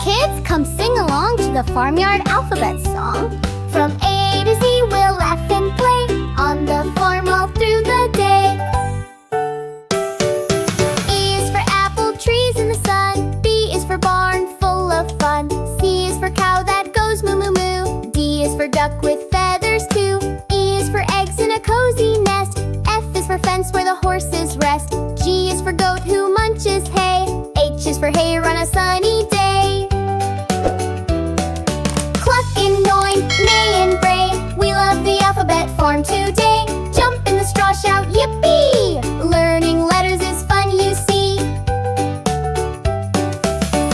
Kids, come sing along to the Farmyard Alphabet Song. From A to Z we'll laugh and play on the farm all through the day. E is for apple trees in the sun. B is for barn full of fun. C is for cow that goes moo moo moo. D is for duck with feathers too. E is for eggs in a cozy nest. F is for fence where the horses rest. G is for goat who munches hay. H is for hay on a sunny day. Cluck and noin, neigh and bray, we love the alphabet farm today. Jump in the straw, shout yippee! Learning letters is fun, you see.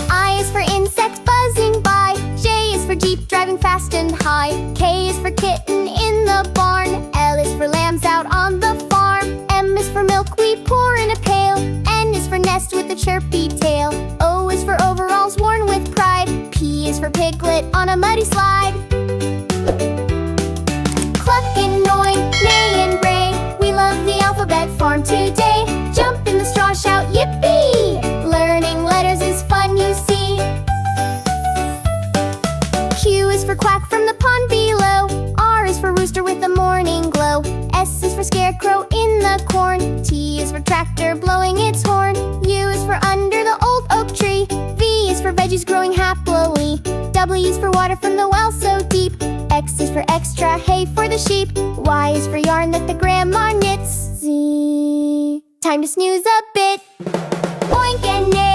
I is for insect buzzing by. J is for jeep driving fast and high. K is for kitten in the barn. L is for lambs out on the farm. M is for milk we pour in a pail. N is for nest with a chirpy tail. O is for overalls worn with pride. P is for piglet on a muddy slide. Cluck and noin, neigh and bray, we love the alphabet farm today. Jump in the straw, shout yippee! Learning letters is fun, you see. Q is for quack from the pond below. R is for rooster with the morning glow. S is for scarecrow in the corn. T is for tractor blowing its horn. U is for under the old oak tree. V is for veggies growing happily. W is for water from the well so deep. X is for extra hay for the sheep. Y is for yarn that the grandma knits. Z, time to snooze a bit. Oink and neigh.